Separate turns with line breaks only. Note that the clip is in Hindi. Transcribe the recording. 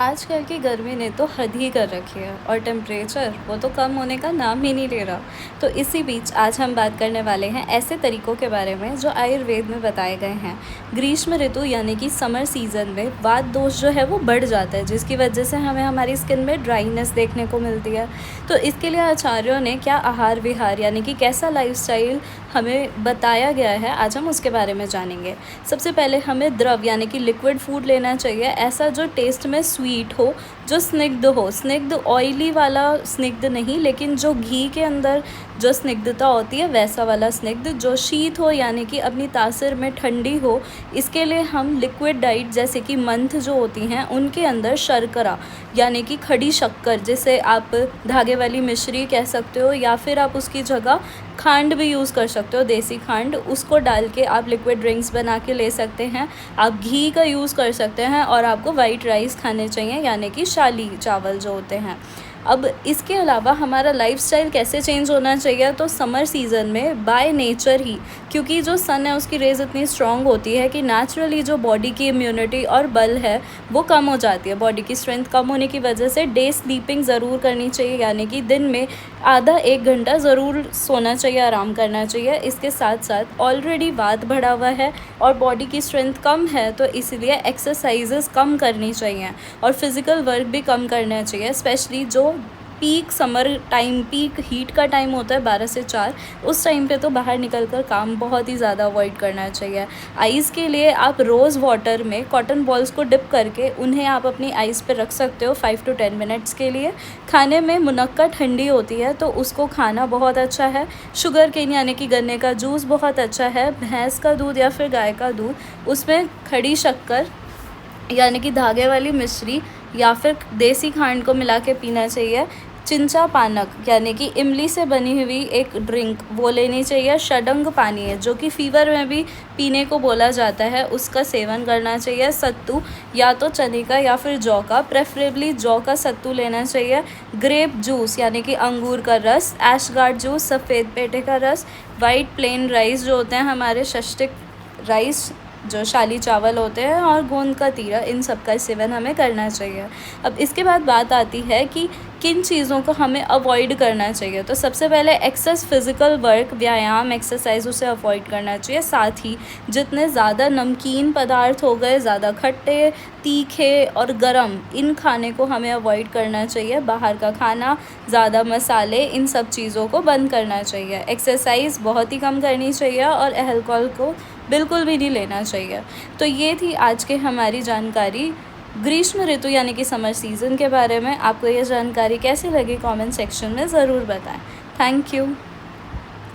आजकल की गर्मी ने तो हद ही कर रखी है और टेम्परेचर वो तो कम होने का नाम ही नहीं ले रहा। तो इसी बीच आज हम बात करने वाले हैं ऐसे तरीक़ों के बारे में जो आयुर्वेद में बताए गए हैं। ग्रीष्म ऋतु यानी कि समर सीज़न में वात दोष जो है वो बढ़ जाता है, जिसकी वजह से हमें हमारी स्किन में ड्राइनेस देखने को मिलती है। तो इसके लिए आचार्यों ने क्या आहार विहार यानी कि कैसा लाइफस्टाइल हमें बताया गया है, आज हम उसके बारे में जानेंगे। सबसे पहले हमें द्रव यानी कि लिक्विड फूड लेना चाहिए, ऐसा जो टेस्ट में स्वीट हो, जो स्निग्ध हो। स्निग्ध ऑयली वाला स्निग्ध नहीं, लेकिन जो घी के अंदर जो स्निग्धता होती है वैसा वाला स्निग्ध। जो शीत हो यानी कि अपनी तासीर में ठंडी हो। इसके लिए हम लिक्विड डाइट जैसे कि मंथ जो होती हैं उनके अंदर शर्करा यानी कि खड़ी शक्कर, जिसे आप धागे वाली मिश्री कह सकते हो, या फिर आप उसकी जगह खांड भी यूज़ कर सकते हो, देसी खांड, उसको डाल के आप लिक्विड ड्रिंक्स बना के ले सकते हैं। आप घी का यूज़ कर सकते हैं और आपको वाइट राइस खाने चाहिए यानी कि शाली चावल जो होते हैं। अब इसके अलावा हमारा लाइफस्टाइल कैसे चेंज होना चाहिए, तो समर सीज़न में बाय नेचर ही, क्योंकि जो सन है उसकी रेज़ इतनी स्ट्रॉन्ग होती है कि नेचुरली जो बॉडी की इम्यूनिटी और बल है वो कम हो जाती है। बॉडी की स्ट्रेंथ कम होने की वजह से डे स्लीपिंग ज़रूर करनी चाहिए, यानी कि दिन में आधा 1 घंटा ज़रूर सोना चाहिए, आराम करना चाहिए। इसके साथ साथ ऑलरेडी वात बढ़ा हुआ है और बॉडी की स्ट्रेंथ कम है, तो इसलिए एक्सरसाइजेस कम करनी चाहिए और फिज़िकल वर्क भी कम करना चाहिए। स्पेशली जो peak summer time, peak heat का टाइम होता है 12 से 4, उस टाइम पे तो बाहर निकल कर काम बहुत ही ज़्यादा अवॉइड करना चाहिए। आइस के लिए आप रोज़ वाटर में कॉटन बॉल्स को डिप करके उन्हें आप अपनी आइस पे रख सकते हो 5 to 10 मिनट्स के लिए। खाने में मुनक्का ठंडी होती है तो उसको खाना बहुत अच्छा है। शुगर केन यानी कि गन्ने का जूस बहुत अच्छा है। भैंस का दूध या फिर गाय का दूध, उसमें खड़ी शक्कर यानी कि धागे वाली मिश्री या फिर देसी खांड को मिला के पीना चाहिए। चिंचा पानक यानी कि इमली से बनी हुई एक ड्रिंक वो लेनी चाहिए। षडंग पानी है जो कि फ़ीवर में भी पीने को बोला जाता है, उसका सेवन करना चाहिए। सत्तू या तो चने का या फिर जौ का, प्रेफरेबली जौ का सत्तू लेना चाहिए। ग्रेप जूस यानी कि अंगूर का रस, ऐशगार्ड जूस, सफ़ेद पेठे का रस, वाइट प्लेन राइस जो होते हैं हमारे षष्टिक राइस, जो शाली चावल होते हैं, और गोंद का तीरा, इन सब का सेवन हमें करना चाहिए। अब इसके बाद बात आती है कि किन चीज़ों को हमें अवॉइड करना चाहिए। तो सबसे पहले एक्सेस फिज़िकल वर्क, व्यायाम, एक्सरसाइज, उसे अवॉइड करना चाहिए। साथ ही जितने ज़्यादा नमकीन पदार्थ हो गए, ज़्यादा खट्टे, तीखे और गरम, इन खाने को हमें अवॉइड करना चाहिए। बाहर का खाना, ज़्यादा मसाले, इन सब चीज़ों को बंद करना चाहिए। एक्सरसाइज बहुत ही कम करनी चाहिए और अल्कोहल को बिल्कुल भी नहीं लेना चाहिए। तो ये थी आज के हमारी जानकारी ग्रीष्म ऋतु यानी कि समर सीज़न के बारे में। आपको ये जानकारी कैसी लगी कमेंट सेक्शन में ज़रूर बताएं। Thank you.